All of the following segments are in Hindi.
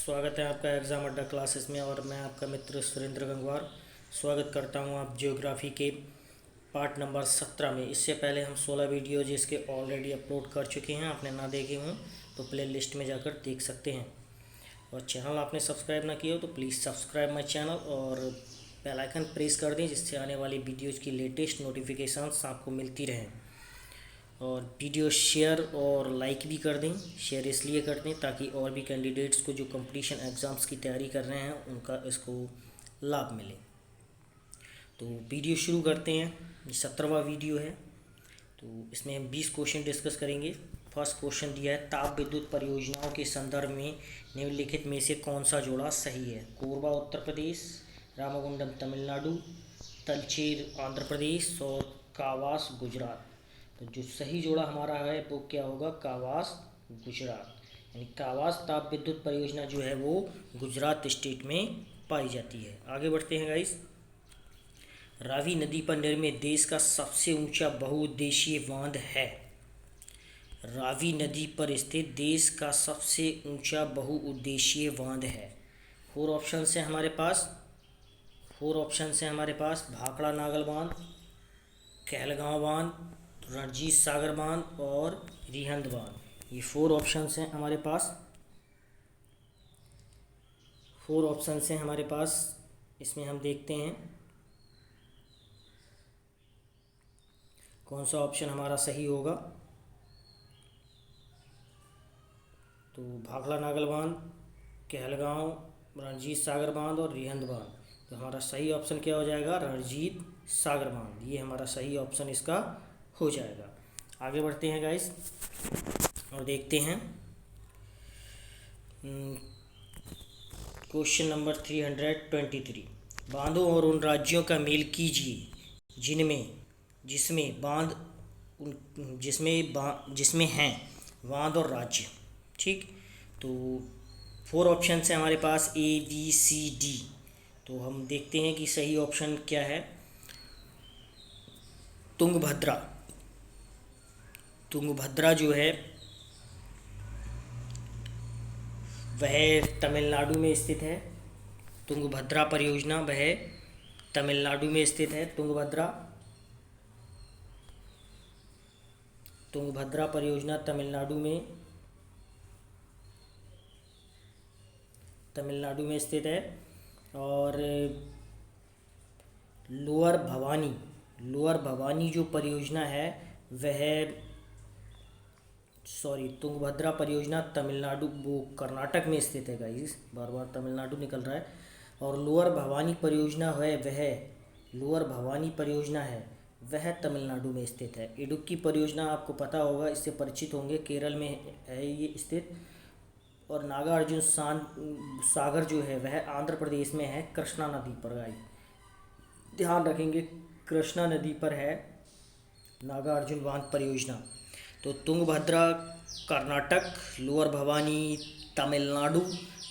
स्वागत है आपका एग्ज़ाम अड्डा क्लासेस में। और मैं आपका मित्र सुरेंद्र गंगवार स्वागत करता हूं आप ज्योग्राफी के पार्ट नंबर 17 में। इससे पहले हम 16 वीडियो जिसके ऑलरेडी अपलोड कर चुके हैं, आपने ना देखे हों तो प्ले लिस्ट में जाकर देख सकते हैं। और चैनल आपने सब्सक्राइब ना किया हो तो प्लीज़ सब्सक्राइब माई चैनल और बेल आइकन प्रेस कर दें, जिससे आने वाली वीडियोज़ की लेटेस्ट नोटिफिकेशंस आपको मिलती रहें। और वीडियो शेयर और लाइक भी कर दें। शेयर इसलिए कर दें ताकि और भी कैंडिडेट्स को जो कंपटीशन एग्ज़ाम्स की तैयारी कर रहे हैं उनका इसको लाभ मिले। तो वीडियो शुरू करते हैं। ये 17वां वीडियो है, तो इसमें हम 20 क्वेश्चन डिस्कस करेंगे। फर्स्ट क्वेश्चन दिया है, ताप विद्युत परियोजनाओं के संदर्भ में निम्नलिखित में से कौन सा जोड़ा सही है? कोरबा उत्तर प्रदेश, रामगुंडम तमिलनाडु, तलचेर आंध्र प्रदेश और कावास गुजरात। तो जो सही जोड़ा हमारा है वो क्या होगा? कावास गुजरात। यानी कावास ताप विद्युत परियोजना जो है वो गुजरात स्टेट में पाई जाती है। आगे बढ़ते हैं गाइस। रावी नदी पर निर्मित देश का सबसे ऊंचा बहुउद्देशीय बांध है। रावी नदी पर स्थित देश का सबसे ऊंचा बहुउद्देशीय बांध है। फोर ऑप्शन है हमारे पास भाखड़ा नागल बांध, कहलगांव बांध, रणजीत सागर बांध और रिहंद बांध। ये फोर ऑप्शंस हैं हमारे पास। इसमें हम देखते हैं कौन सा ऑप्शन हमारा सही होगा। तो भाखड़ा नागल बांध, कहलगांव, रणजीत सागर बांध और रिहंद बांध। तो हमारा सही ऑप्शन क्या हो जाएगा? रणजीत सागर बांध। ये हमारा सही ऑप्शन इसका हो जाएगा। आगे बढ़ते हैं गाइस और देखते हैं क्वेश्चन नंबर 323। बांधों और उन राज्यों का मेल कीजिए जिसमें हैं बांध और राज्य। ठीक, तो फोर ऑप्शन है हमारे पास ABCD। तो हम देखते हैं कि सही ऑप्शन क्या है। तुंगभद्रा जो है वह तमिलनाडु में स्थित है। तुंगभद्रा परियोजना वह तमिलनाडु में स्थित है। तुंगभद्रा परियोजना तमिलनाडु में स्थित है। और लोअर भवानी जो परियोजना है वह तुंगभद्रा परियोजना तमिलनाडु वो कर्नाटक में स्थित है गाइस, बार बार तमिलनाडु निकल रहा है। और लोअर भवानी परियोजना है वह तमिलनाडु में स्थित है। इडुक्की परियोजना आपको पता होगा, इससे परिचित होंगे, केरल में है ये स्थित। और नागार्जुन सागर जो है वह आंध्र प्रदेश में है, कृष्णा नदी पर। गाइस ध्यान रखेंगे, कृष्णा नदी पर है नागार्जुन बांध परियोजना। तो तुंगभद्रा कर्नाटक, लोअर भवानी तमिलनाडु,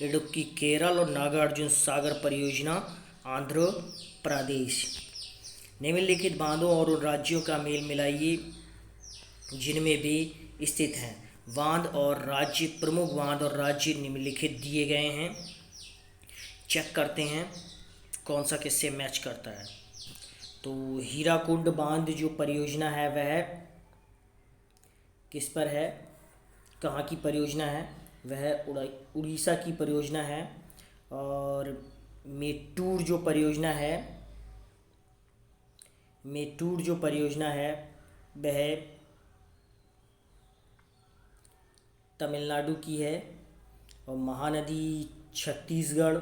इडुक्की केरल और नागार्जुन सागर परियोजना आंध्र प्रदेश। निम्नलिखित बांधों और उन राज्यों का मेल मिलाइए जिनमें वे स्थित हैं। बांध और राज्य, प्रमुख बांध और राज्य निम्नलिखित दिए गए हैं। चेक करते हैं कौन सा किससे मैच करता है। तो हीराकुंड बांध जो परियोजना है वह किस पर है, कहाँ की परियोजना है? वह उड़ीसा की परियोजना है। और मेट्टूर जो परियोजना है वह तमिलनाडु की है। और महानदी छत्तीसगढ़।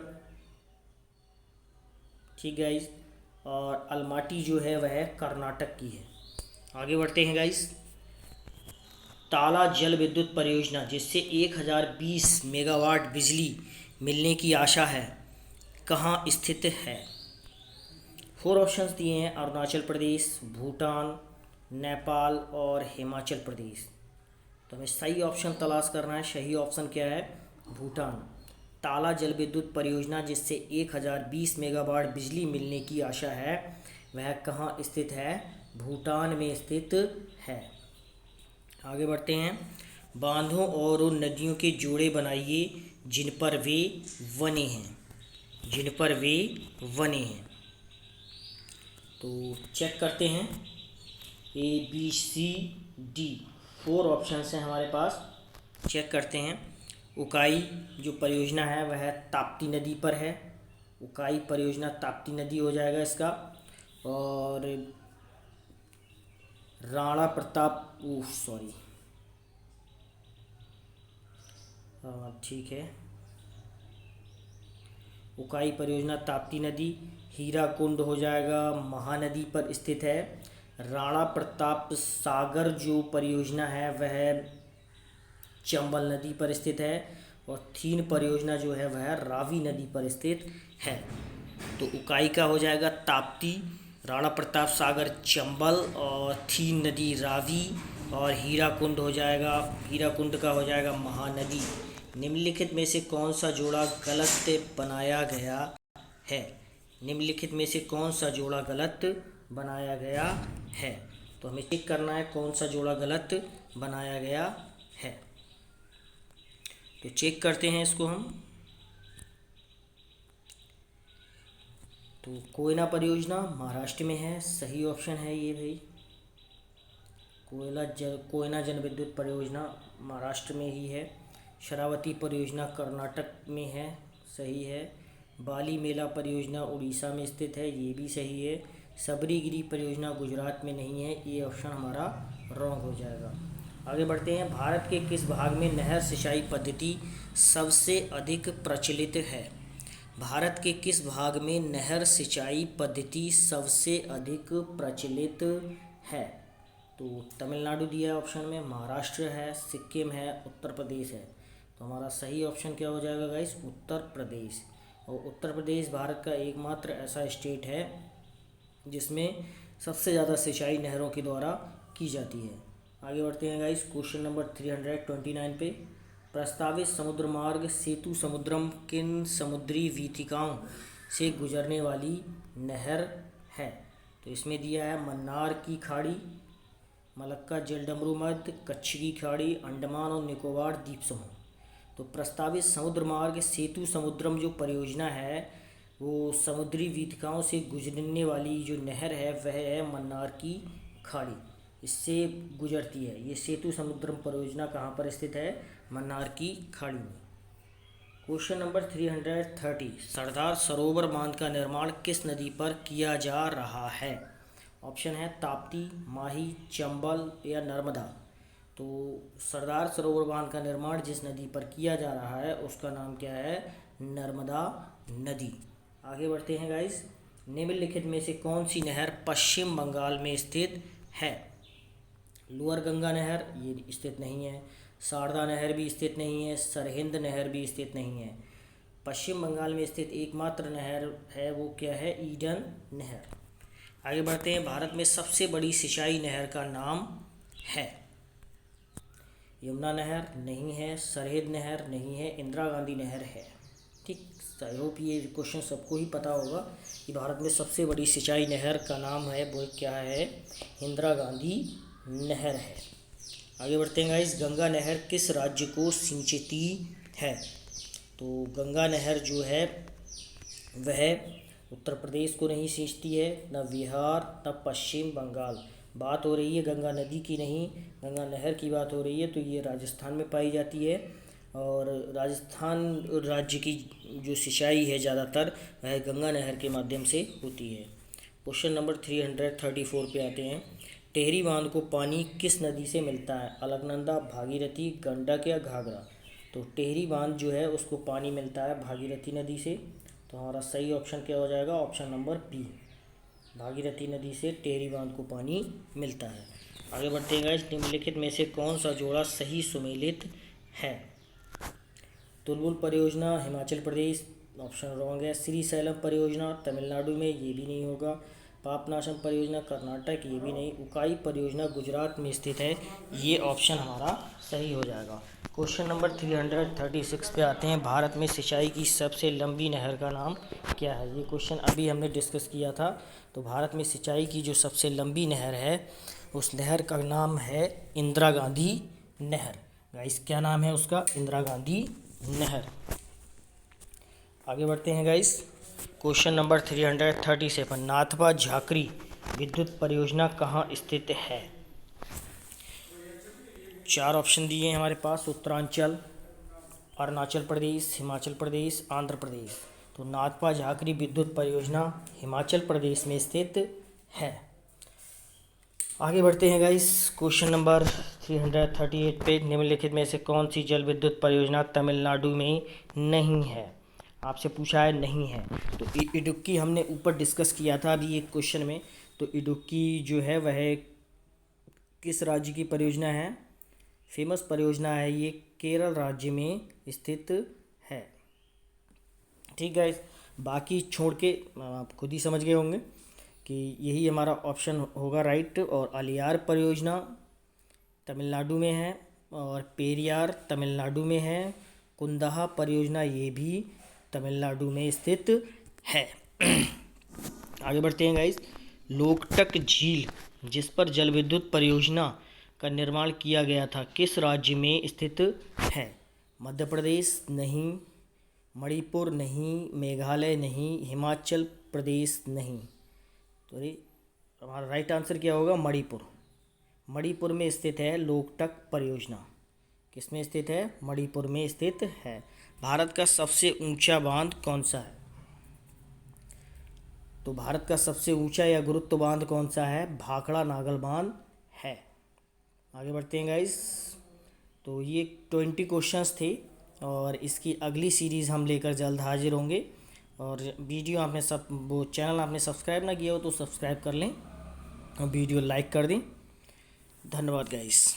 ठीक गाइस। और अलमाटी जो है वह कर्नाटक की है। आगे बढ़ते हैं गाइस। ताला जल विद्युत परियोजना जिससे 1020 मेगावाट बिजली मिलने की आशा है, कहाँ स्थित है? फोर ऑप्शंस दिए हैं, अरुणाचल प्रदेश, भूटान, नेपाल और हिमाचल प्रदेश। तो हमें सही ऑप्शन तलाश करना है। सही ऑप्शन क्या है? भूटान। ताला जल विद्युत परियोजना जिससे 1020 मेगावाट बिजली मिलने की आशा है वह कहाँ स्थित है? भूटान में स्थित है। आगे बढ़ते हैं। बांधों और उन नदियों के जोड़े बनाइए जिन पर वे बने हैं, जिन पर वे बने हैं। तो चेक करते हैं, ABCD 4 ऑप्शन हैं हमारे पास। चेक करते हैं। उकाई जो परियोजना है वह ताप्ती नदी पर है, उकाई परियोजना ताप्ती नदी हो जाएगा इसका। और राणा प्रताप सॉरी, हाँ ठीक है, उकाई परियोजना ताप्ती नदी। हीराकुंड हो जाएगा महानदी पर स्थित है। राणा प्रताप सागर जो परियोजना है वह चंबल नदी पर स्थित है। और थीन परियोजना जो है वह रावी नदी पर स्थित है। तो उकाई का हो जाएगा ताप्ती, राणा प्रताप सागर चंबल, और थीन नदी रावी, और हीराकुंड हो जाएगा, हीराकुंड का हो जाएगा महानदी। निम्नलिखित में से कौन सा जोड़ा गलत बनाया गया है? निम्नलिखित में से कौन सा जोड़ा गलत बनाया गया है? तो हमें चेक करना है कौन सा जोड़ा गलत बनाया गया है। तो चेक करते हैं इसको हम। तो कोयना परियोजना महाराष्ट्र में है, सही ऑप्शन है ये भाई। कोयना जन विद्युत परियोजना महाराष्ट्र में ही है। शरावती परियोजना कर्नाटक में है, सही है। बाली मेला परियोजना उड़ीसा में स्थित है, ये भी सही है। सबरीगिरी परियोजना गुजरात में नहीं है, ये ऑप्शन हमारा रॉन्ग हो जाएगा। आगे बढ़ते हैं। भारत के किस भाग में नहर सिंचाई पद्धति सबसे अधिक प्रचलित है? भारत के किस भाग में नहर सिंचाई पद्धति सबसे अधिक प्रचलित है? तो तमिलनाडु दिया है ऑप्शन में, महाराष्ट्र है, सिक्किम है, उत्तर प्रदेश है। तो हमारा सही ऑप्शन क्या हो जाएगा गाइस? उत्तर प्रदेश। और उत्तर प्रदेश भारत का एकमात्र ऐसा स्टेट है जिसमें सबसे ज़्यादा सिंचाई नहरों के द्वारा की जाती है। आगे बढ़ते हैं गाइस, क्वेश्चन नंबर 329 पे। प्रस्तावित समुद्र मार्ग सेतु समुद्रम किन समुद्री वीथिकाओं से गुजरने वाली नहर है? तो इसमें दिया है मन्नार की खाड़ी, मलक्का जलडमरू मध्य, कच्छ की खाड़ी, अंडमान और निकोबार द्वीप समूह। तो प्रस्तावित समुद्र मार्ग सेतु समुद्रम जो परियोजना है वो समुद्री वीथिकाओं से गुजरने वाली जो नहर है वह है मन्नार की खाड़ी, इससे गुजरती है। ये सेतु समुद्रम परियोजना कहाँ पर स्थित है? मन्नार की खाड़ी में। क्वेश्चन नंबर 330, सरदार सरोवर बांध का निर्माण किस नदी पर किया जा रहा है? ऑप्शन है ताप्ती, माही, चंबल या नर्मदा। तो सरदार सरोवर बांध का निर्माण जिस नदी पर किया जा रहा है उसका नाम क्या है? नर्मदा नदी। आगे बढ़ते हैं गाइस। निम्नलिखित में से कौन सी नहर पश्चिम बंगाल में स्थित है? लोअर गंगा नहर, ये स्थित नहीं है। शारदा नहर भी स्थित नहीं है। सरहिंद नहर भी स्थित नहीं है। पश्चिम बंगाल में स्थित एकमात्र नहर है वो क्या है? ईडन नहर। आगे बढ़ते हैं। भारत में सबसे बड़ी सिंचाई नहर का नाम है? यमुना नहर नहीं है, सरहिंद नहर नहीं है, इंदिरा गांधी नहर है। ठीक, आई होप ये क्वेश्चन सबको ही पता होगा कि भारत में सबसे बड़ी सिंचाई नहर का नाम है वो क्या है? इंदिरा गांधी नहर है। आगे बढ़ते हैं गाइस। गंगा नहर किस राज्य को सिंचती है? तो गंगा नहर जो है वह उत्तर प्रदेश को नहीं सींचती है, न बिहार न पश्चिम बंगाल। बात हो रही है गंगा नदी की नहीं, गंगा नहर की बात हो रही है। तो ये राजस्थान में पाई जाती है और राजस्थान राज्य की जो सिंचाई है ज़्यादातर वह गंगा नहर के माध्यम से होती है। क्वेश्चन नंबर 334 पे आते हैं। टेहरी बांध को पानी किस नदी से मिलता है? अलकनंदा, भागीरथी, गंडक या घाघरा। तो टेहरी बांध जो है उसको पानी मिलता है भागीरथी नदी से। तो हमारा सही ऑप्शन क्या हो जाएगा? ऑप्शन नंबर बी, भागीरथी नदी से टेहरी बांध को पानी मिलता है। आगे बढ़ते हैं गाइस। निम्नलिखित में से कौन सा जोड़ा सही सुमेलित है? तुलबुल परियोजना हिमाचल प्रदेश, ऑप्शन रॉन्ग है। श्रीशैलम परियोजना तमिलनाडु में, ये भी नहीं होगा। पापनाशम परियोजना कर्नाटक, ये भी नहीं। उकाई परियोजना गुजरात में स्थित है, ये ऑप्शन हमारा सही हो जाएगा। क्वेश्चन नंबर 336 पे आते हैं। भारत में सिंचाई की सबसे लंबी नहर का नाम क्या है? ये क्वेश्चन अभी हमने डिस्कस किया था। तो भारत में सिंचाई की जो सबसे लंबी नहर है उस नहर का नाम है इंदिरा गांधी नहर। गाइस क्या नाम है उसका? इंदिरा गांधी नहर। आगे बढ़ते हैं guys. Question number 337, Nathpa Jhakri विद्युत परियोजना कहाँ स्थित है? 4 ऑप्शन दिए हैं हमारे पास, उत्तरांचल, अरुणाचल प्रदेश, हिमाचल प्रदेश, आंध्र प्रदेश। तो नाथपा झाकरी विद्युत परियोजना हिमाचल प्रदेश में स्थित है। आगे बढ़ते हैं गाइस। क्वेश्चन नंबर 338 पे, निम्नलिखित में से कौन सी जल विद्युत परियोजना तमिलनाडु में नहीं है? आपसे पूछा है नहीं है। तो इडुक्की हमने ऊपर डिस्कस किया था अभी एक क्वेश्चन में। तो इडुक्की जो है वह किस राज्य की परियोजना है? फेमस परियोजना है ये, केरल राज्य में स्थित है। ठीक है, बाकी छोड़ के आप खुद ही समझ गए होंगे कि यही हमारा ऑप्शन होगा राइट। और अलियार परियोजना तमिलनाडु में है, और पेरियार तमिलनाडु में है, कुंदहा परियोजना ये भी तमिलनाडु में स्थित है। आगे बढ़ते हैं गाइस। लोकटक झील जिस पर जल विद्युत परियोजना का निर्माण किया गया था किस राज्य में स्थित है? मध्य प्रदेश नहीं, मणिपुर नहीं, मेघालय नहीं, हिमाचल प्रदेश नहीं। तो ये हमारा राइट आंसर क्या होगा? मणिपुर। मणिपुर में स्थित है लोकटक परियोजना। किस में स्थित है? मणिपुर में स्थित है। भारत का सबसे ऊंचा बांध कौन सा है? तो भारत का सबसे ऊंचा या गुरुत्व बांध कौन सा है? भाखड़ा नागल बांध है। आगे बढ़ते हैं गाइस। तो ये 20 क्वेश्चंस थे, और इसकी अगली सीरीज़ हम लेकर जल्द हाजिर होंगे। और वीडियो आपने वो चैनल आपने सब्सक्राइब ना किया हो तो सब्सक्राइब कर लें और वीडियो लाइक कर दें। धन्यवाद गाइस।